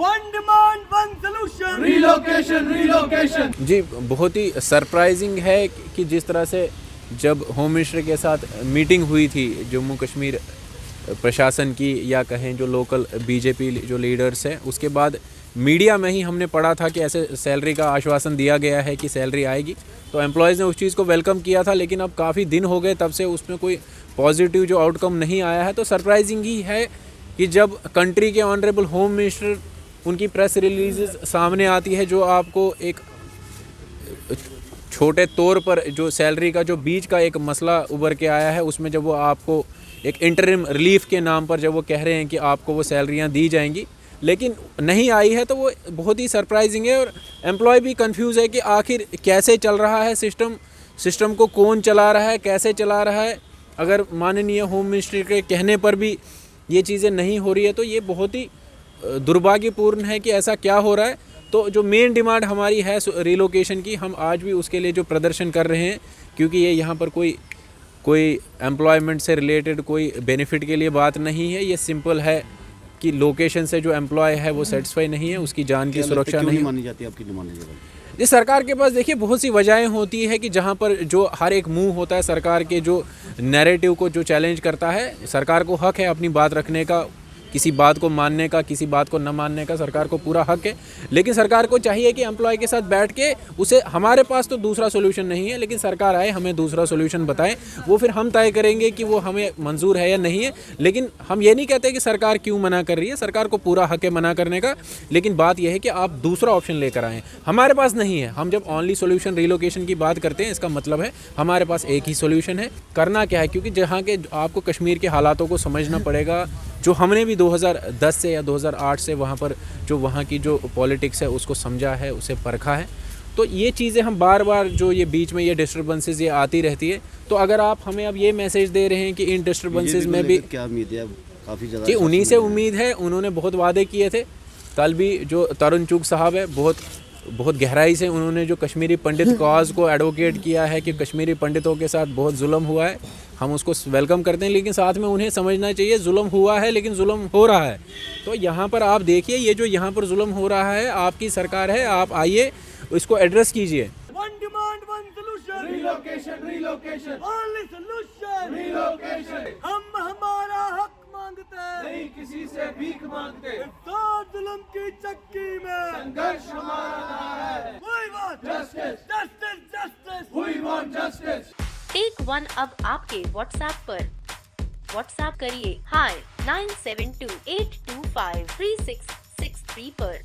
One demand one solution, relocation. जी, बहुत ही सरप्राइजिंग है कि जिस तरह से जब होम मिनिस्टर के साथ मीटिंग हुई थी जम्मू कश्मीर प्रशासन की, या कहें जो लोकल बीजेपी जो लीडर्स हैं, उसके बाद मीडिया में ही हमने पढ़ा था कि ऐसे सैलरी का आश्वासन दिया गया है कि सैलरी आएगी। तो एम्प्लॉयज़ ने उस चीज़ को वेलकम किया था, लेकिन अब काफ़ी दिन हो गए तब से उसमें कोई पॉजिटिव जो आउटकम नहीं आया है। तो सरप्राइजिंग ही है कि जब कंट्री के ऑनरेबल होम मिनिस्टर, उनकी प्रेस रिलीज सामने आती है जो आपको एक छोटे तौर पर जो सैलरी का जो बीच का एक मसला उभर के आया है, उसमें जब वो आपको एक इंटरिम रिलीफ के नाम पर जब वो कह रहे हैं कि आपको वो सैलरियाँ दी जाएंगी, लेकिन नहीं आई है, तो वो बहुत ही सरप्राइजिंग है। और एम्प्लॉय भी कंफ्यूज है कि आखिर कैसे चल रहा है सिस्टम को कौन चला रहा है, कैसे चला रहा है। अगर माननीय होम मिनिस्टर के कहने पर भी ये चीज़ें नहीं हो रही है तो ये बहुत ही दुर्भाग्यपूर्ण है कि ऐसा क्या हो रहा है। तो जो मेन डिमांड हमारी है रिलोकेशन की, हम आज भी उसके लिए जो प्रदर्शन कर रहे हैं, क्योंकि ये यहाँ पर कोई एम्प्लॉयमेंट से रिलेटेड कोई बेनिफिट के लिए बात नहीं है। ये सिंपल है कि लोकेशन से जो एम्प्लॉय है वो सेटिस्फाई नहीं है, उसकी जान की सुरक्षा नहीं मानी जाती है आपकी डिमांड। इस सरकार के पास देखिए बहुत सी वजहें होती है कि जहाँ पर जो हर एक मुंह होता है सरकार के जो नैरेटिव को जो चैलेंज करता है, सरकार को हक है अपनी बात रखने का, किसी बात को मानने का, किसी बात को न मानने का सरकार को पूरा हक है। लेकिन सरकार को चाहिए कि एम्प्लॉय के साथ बैठ के उसे, हमारे पास तो दूसरा सोल्यूशन नहीं है, लेकिन सरकार आए हमें दूसरा सोल्यूशन बताएं, वो फिर हम तय करेंगे कि वो हमें मंजूर है या नहीं है। लेकिन हम ये नहीं कहते कि सरकार क्यों मना कर रही है, सरकार को पूरा हक है मना करने का, लेकिन बात यह है कि आप दूसरा ऑप्शन लेकर आएँ। हमारे पास नहीं है। हम जब ओनली सोल्यूशन रिलोकेशन की बात करते हैं, इसका मतलब है हमारे पास एक ही सोल्यूशन है। करना क्या है, क्योंकि जहाँ के आपको कश्मीर के हालातों को समझना पड़ेगा, जो हमने भी 2010 से या 2008 से वहाँ पर जो वहाँ की जो पॉलिटिक्स है उसको समझा है, उसे परखा है। तो ये चीज़ें हम बार बार जो ये बीच में ये डिस्टर्बेंसेस ये आती रहती है। तो अगर आप हमें अब ये मैसेज दे रहे हैं कि इन डिस्टर्बेंसेस में भी क्या उम्मीद है, काफ़ी ज़्यादा कि उन्हीं से उम्मीद है। उन्होंने बहुत वादे किए थे। कल भी जो तरुण चुग साहब है, बहुत गहराई से उन्होंने जो कश्मीरी पंडित कॉज को एडवोकेट किया है कि कश्मीरी पंडितों के साथ बहुत जुल्म हुआ है, हम उसको वेलकम करते हैं। लेकिन साथ में उन्हें समझना चाहिए जुल्म हुआ है, लेकिन जुल्म हो रहा है। तो यहाँ पर आप देखिए, ये जो यहाँ पर जुल्म हो रहा है, आपकी सरकार है, आप आइए इसको एड्रेस कीजिए। One demand one solution, relocation, only solution, relocation. हम हमारा हक मांगते हैं, नहीं किसी से भीख मांगते। इस जुल्म की चक्की में संघर्ष हमारा नारा है। We want Justice. justice, justice. We want justice. Take one अब आपके व्हाट्सएप पर। व्हाट्सएप करिए हाय 9728253663 पर।